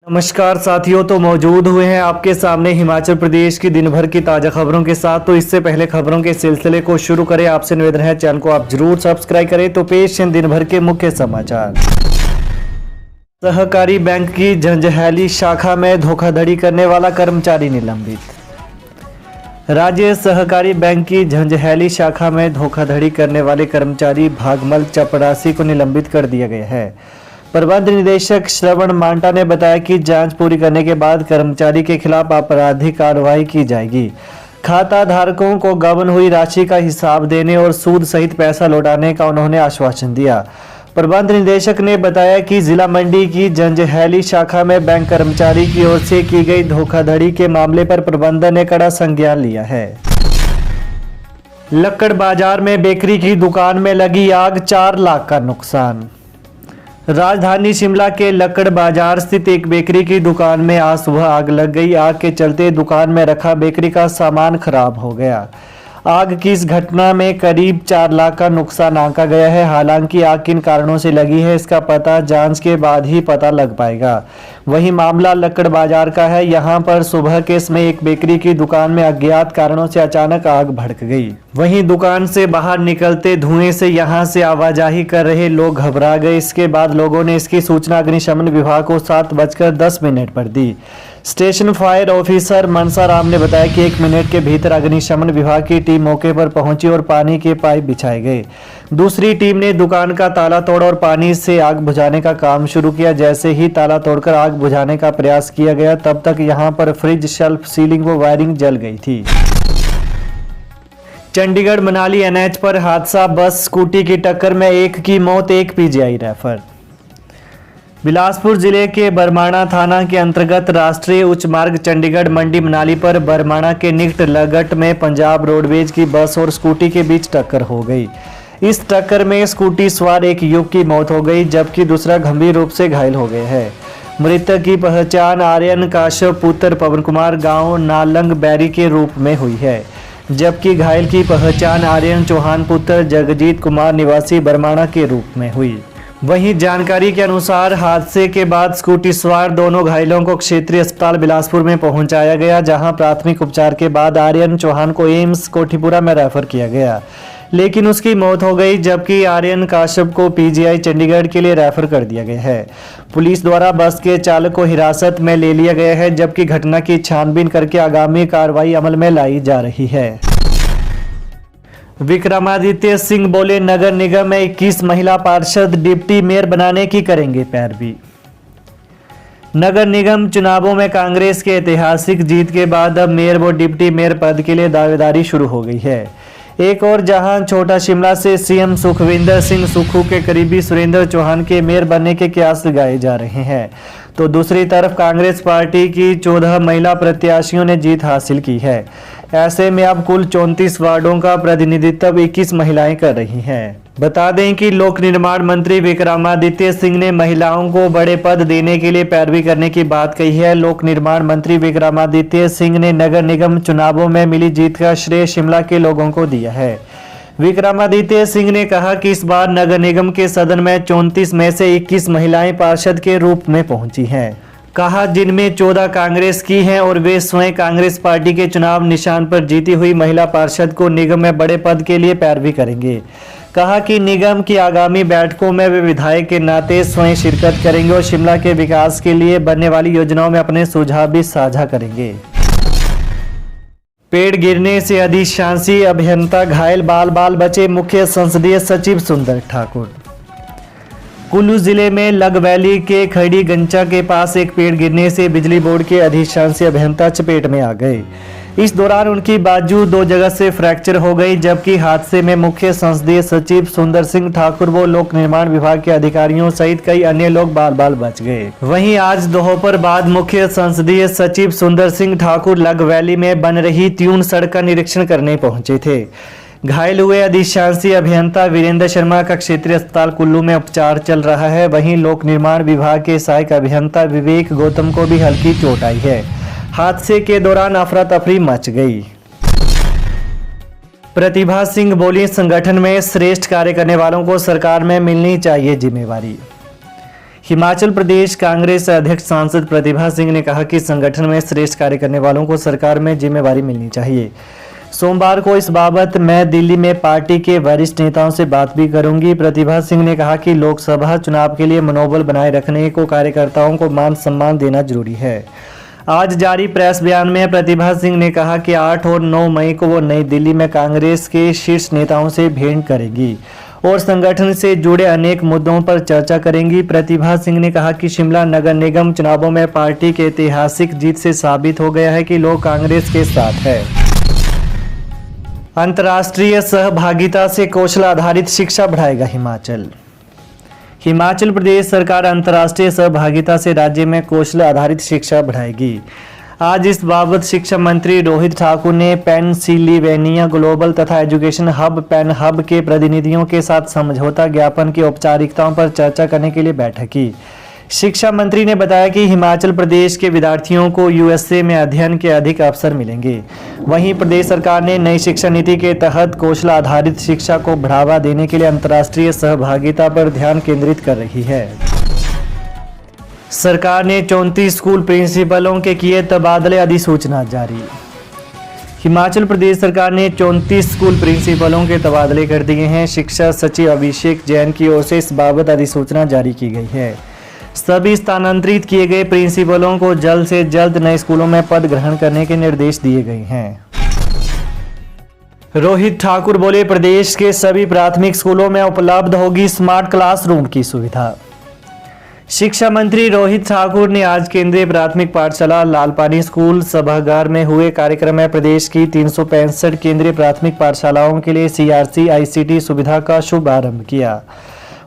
नमस्कार साथियों, तो मौजूद हुए हैं आपके सामने हिमाचल प्रदेश की दिन भर की ताज़ा खबरों के साथ। तो इससे पहले खबरों के सिलसिले को शुरू करें, आपसे निवेदन है चैनल को आप जरूर सब्सक्राइब करें। तो पेश हैं दिन भर के मुख्य समाचार। सहकारी बैंक की जंजैहली शाखा में धोखाधड़ी करने वाला कर्मचारी निलंबित। राज्य सहकारी बैंक की जंजैहली शाखा में धोखाधड़ी करने वाले कर्मचारी भागमल चपरासी को निलंबित कर दिया गया है। प्रबंध निदेशक श्रवण मांटा ने बताया कि जांच पूरी करने के बाद कर्मचारी के खिलाफ आपराधिक कार्रवाई की जाएगी। खाता धारकों को गबन हुई राशि का हिसाब देने और सूद सहित पैसा लौटाने का उन्होंने आश्वासन दिया। प्रबंध निदेशक ने बताया कि जिला मंडी की जंजैहली शाखा में बैंक कर्मचारी की ओर से की गई धोखाधड़ी के मामले पर प्रबंधन ने कड़ा संज्ञान लिया है। लक्कड़ बाजार में बेकरी की दुकान में लगी आग, 4 लाख का नुकसान। राजधानी शिमला के लक्कड़ बाजार स्थित एक बेकरी की दुकान में आज सुबह आग लग गई। आग के चलते दुकान में रखा बेकरी का सामान खराब हो गया। आग की इस घटना में करीब 4 लाख का नुकसान आंका गया है। हालांकि आग किन कारणों से लगी है, इसका पता जांच के बाद ही पता लग पाएगा। वहीं मामला लक्कड़ बाजार का है। यहां पर सुबह के समय एक बेकरी की दुकान में अज्ञात कारणों से अचानक आग भड़क गई। वहीं दुकान से बाहर निकलते धुएं से यहां से आवाजाही कर रहे लोग घबरा गए। इसके बाद लोगों ने इसकी सूचना अग्निशमन विभाग को 7:10 पर दी। स्टेशन फायर ऑफिसर मनसा राम ने बताया कि 1 मिनट के भीतर अग्निशमन विभाग की टीम मौके पर पहुंची और पानी के पाइप बिछाए गए। दूसरी टीम ने दुकान का ताला तोड़ा और पानी से आग बुझाने का काम शुरू किया। जैसे ही ताला तोड़कर आग बुझाने का प्रयास किया गया, तब तक यहां पर फ्रिज, शेल्फ, सीलिंग व वायरिंग जल गई थी। चंडीगढ़ मनाली एनएच पर हादसा, बस स्कूटी की टक्कर में एक की मौत, एक पीजीआई रेफर। बिलासपुर जिले के बरमाणा थाना के अंतर्गत राष्ट्रीय उच्च मार्ग चंडीगढ़ मंडी मनाली पर बरमाणा के निकट लगट में पंजाब रोडवेज की बस और स्कूटी के बीच टक्कर हो गई। इस टक्कर में स्कूटी सवार एक युवक की मौत हो गई, जबकि दूसरा गंभीर रूप से घायल हो गया है। मृतक की पहचान आर्यन काश्यप पुत्र पवन कुमार गांव नालंग बैरी के रूप में हुई है, जबकि घायल की पहचान आर्यन चौहान पुत्र जगजीत कुमार निवासी बरमाणा के रूप में हुई। वहीं जानकारी के अनुसार हादसे के बाद स्कूटी सवार दोनों घायलों को क्षेत्रीय अस्पताल बिलासपुर में पहुंचाया गया, जहां प्राथमिक उपचार के बाद आर्यन चौहान को एम्स कोठीपुरा में रेफर किया गया, लेकिन उसकी मौत हो गई, जबकि आर्यन काश्यप को पीजीआई चंडीगढ़ के लिए रेफर कर दिया गया है। पुलिस द्वारा बस के चालक को हिरासत में ले लिया गया है, जबकि घटना की छानबीन करके आगामी कार्रवाई अमल में लाई जा रही है। विक्रमादित्य सिंह बोले, नगर निगम में 21 महिला पार्षद डिप्टी मेयर बनाने की करेंगे पैरवी। नगर निगम चुनावों में कांग्रेस के ऐतिहासिक जीत के बाद अब मेयर व डिप्टी मेयर पद के लिए दावेदारी शुरू हो गई है। एक और जहां छोटा शिमला से सीएम सुखविंदर सिंह सुक्खू के करीबी सुरेंद्र चौहान के मेयर बनने के कयास लगाए जा रहे हैं, तो दूसरी तरफ कांग्रेस पार्टी की 14 महिला प्रत्याशियों ने जीत हासिल की है। ऐसे में अब कुल 34 वार्डों का प्रतिनिधित्व 21 महिलाएं कर रही हैं। बता दें कि लोक निर्माण मंत्री विक्रमादित्य सिंह ने महिलाओं को बड़े पद देने के लिए पैरवी करने की बात कही है। लोक निर्माण मंत्री विक्रमादित्य सिंह ने नगर निगम चुनावों में मिली जीत का श्रेय शिमला के लोगों को दिया है। विक्रमादित्य सिंह ने कहा कि इस बार नगर निगम के सदन में 34 में से 21 महिलाएं पार्षद के रूप में पहुंची हैं। कहा जिनमें 14 कांग्रेस की हैं और वे स्वयं कांग्रेस पार्टी के चुनाव निशान पर जीती हुई महिला पार्षद को निगम में बड़े पद के लिए पैरवी करेंगे। कहा कि निगम की आगामी बैठकों में वे विधायक के नाते स्वयं शिरकत करेंगे और शिमला के विकास के लिए बनने वाली योजनाओं में अपने सुझाव भी साझा करेंगे। पेड़ गिरने से अधिशासी अभियंता घायल, बाल बाल बचे मुख्य संसदीय सचिव सुंदर ठाकुर। कुल्लू जिले में लगवैली के खड़ी गंचा के पास एक पेड़ गिरने से बिजली बोर्ड के अधिशासी अभियंता चपेट में आ गए। इस दौरान उनकी बाजू 2 जगह से फ्रैक्चर हो गई, जबकि हादसे में मुख्य संसदीय सचिव सुंदर सिंह ठाकुर व लोक निर्माण विभाग के अधिकारियों सहित कई अन्य लोग बाल बाल बच गए। वहीं आज दोपहर बाद मुख्य संसदीय सचिव सुंदर सिंह ठाकुर लगवैली में बन रही त्यून सड़क का निरीक्षण करने पहुंचे थे। घायल हुए अधिशासी अभियंता वीरेंद्र शर्मा का क्षेत्रीय अस्पताल कुल्लू में उपचार चल रहा है। वहीं लोक निर्माण विभाग के सहायक अभियंता विवेक गौतम को भी हल्की चोट आई है। हादसे के दौरान अफरा तफरी मच गई। प्रतिभा सिंह बोली, संगठन में श्रेष्ठ कार्य करने वालों को सरकार में मिलनी चाहिए जिम्मेवारी। हिमाचल प्रदेश कांग्रेस अध्यक्ष सांसद प्रतिभा सिंह ने कहा कि संगठन में श्रेष्ठ कार्य करने वालों को सरकार में जिम्मेवारी मिलनी चाहिए। सोमवार को इस बाबत मैं दिल्ली में पार्टी के वरिष्ठ नेताओं से बात भी करूंगी। प्रतिभा सिंह ने कहा कि लोकसभा चुनाव के लिए मनोबल बनाए रखने को कार्यकर्ताओं को मान सम्मान देना जरूरी है। आज जारी प्रेस बयान में प्रतिभा सिंह ने कहा कि 8 और 9 मई को वो नई दिल्ली में कांग्रेस के शीर्ष नेताओं से भेंट करेंगी और संगठन से जुड़े अनेक मुद्दों पर चर्चा करेंगी। प्रतिभा सिंह ने कहा कि शिमला नगर निगम चुनावों में पार्टी के ऐतिहासिक जीत से साबित हो गया है कि लोग कांग्रेस के साथ है। अंतर्राष्ट्रीय सहभागिता से कौशल आधारित शिक्षा बढ़ाएगा हिमाचल प्रदेश सरकार अंतर्राष्ट्रीय सहभागिता से राज्य में कौशल आधारित शिक्षा बढ़ाएगी। आज इस बाबत शिक्षा मंत्री रोहित ठाकुर ने पेनसिल्वेनिया ग्लोबल तथा एजुकेशन हब पेन हब के प्रतिनिधियों के साथ समझौता ज्ञापन की औपचारिकताओं पर चर्चा करने के लिए बैठक की। शिक्षा मंत्री ने बताया कि हिमाचल प्रदेश के विद्यार्थियों को यूएसए में अध्ययन के अधिक अवसर मिलेंगे। वहीं प्रदेश सरकार ने नई शिक्षा नीति के तहत कौशल आधारित शिक्षा को बढ़ावा देने के लिए अंतर्राष्ट्रीय सहभागिता पर ध्यान केंद्रित कर रही है। सरकार ने 34 स्कूल प्रिंसिपलों के किए तबादले अधिसूचना जारी। हिमाचल प्रदेश सरकार ने 34 स्कूल प्रिंसिपलों के तबादले कर दिए हैं। शिक्षा सचिव अभिषेक जैन की ओर से इस बाबत अधिसूचना जारी की गई है। सभी स्थानांतरित किए गए प्रिंसिपलों को जल्द से जल्द नए स्कूलों में पद ग्रहण करने के निर्देश दिए गए हैं। रोहित ठाकुर बोले, प्रदेश के सभी प्राथमिक स्कूलों में उपलब्ध होगी स्मार्ट क्लासरूम की सुविधा। शिक्षा मंत्री रोहित ठाकुर ने आज केंद्रीय प्राथमिक पाठशाला लालपानी स्कूल सभागार में हुए कार्यक्रम में प्रदेश की 365 केंद्रीय प्राथमिक पाठशालाओं के लिए CRC ICT सुविधा का शुभारंभ किया।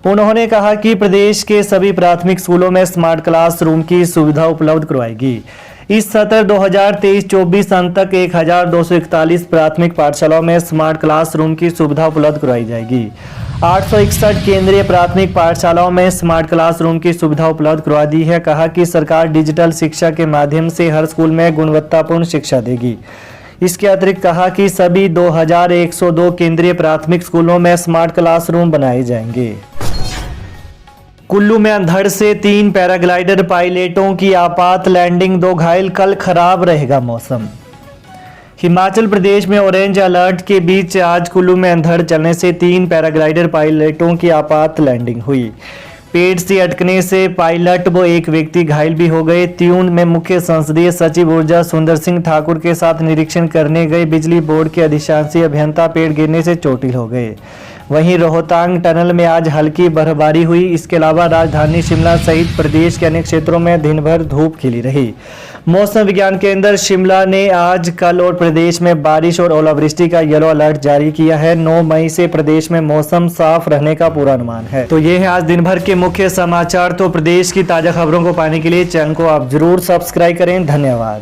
उन्होंने कहा कि प्रदेश के सभी प्राथमिक स्कूलों में स्मार्ट क्लासरूम की सुविधा उपलब्ध करवाएगी। इस सत्र 2023-24 अंत तक 1241 प्राथमिक पाठशालाओं में स्मार्ट क्लासरूम की सुविधा उपलब्ध करवाई जाएगी। 861 केंद्रीय प्राथमिक पाठशालाओं में स्मार्ट क्लासरूम की सुविधा उपलब्ध करवा दी है। कहा कि सरकार डिजिटल शिक्षा के माध्यम से हर स्कूल में गुणवत्तापूर्ण शिक्षा देगी। इसके अतिरिक्त कहा कि सभी 2102 केंद्रीय प्राथमिक स्कूलों में स्मार्ट क्लासरूम बनाए जाएंगे। कुल्लू में अंधड़ से 3 पैराग्लाइडर पायलटों की आपात लैंडिंग, 2 घायल, कल खराब रहेगा मौसम। हिमाचल प्रदेश में ऑरेंज अलर्ट के बीच आज कुल्लू में अंधड़ चलने से 3 पैराग्लाइडर पायलटों की आपात लैंडिंग हुई। पेड़ से अटकने से पायलट व एक व्यक्ति घायल भी हो गए। त्यून में मुख्य संसदीय सचिव ऊर्जा सुंदर सिंह ठाकुर के साथ निरीक्षण करने गए बिजली बोर्ड के अधिशासी अभियंता पेड़ गिरने से चोटिल हो गए। वहीं रोहतांग टनल में आज हल्की बर्फबारी हुई। इसके अलावा राजधानी शिमला सहित प्रदेश के अनेक क्षेत्रों में दिन भर धूप खिली रही। मौसम विज्ञान केंद्र शिमला ने आज, कल और प्रदेश में बारिश और ओलावृष्टि का येलो अलर्ट जारी किया है। 9 मई से प्रदेश में मौसम साफ रहने का पूर्वानुमान है। तो ये है आज दिन भर के मुख्य समाचार। तो प्रदेश की ताजा खबरों को पाने के लिए चैनल को आप जरूर सब्सक्राइब करें। धन्यवाद।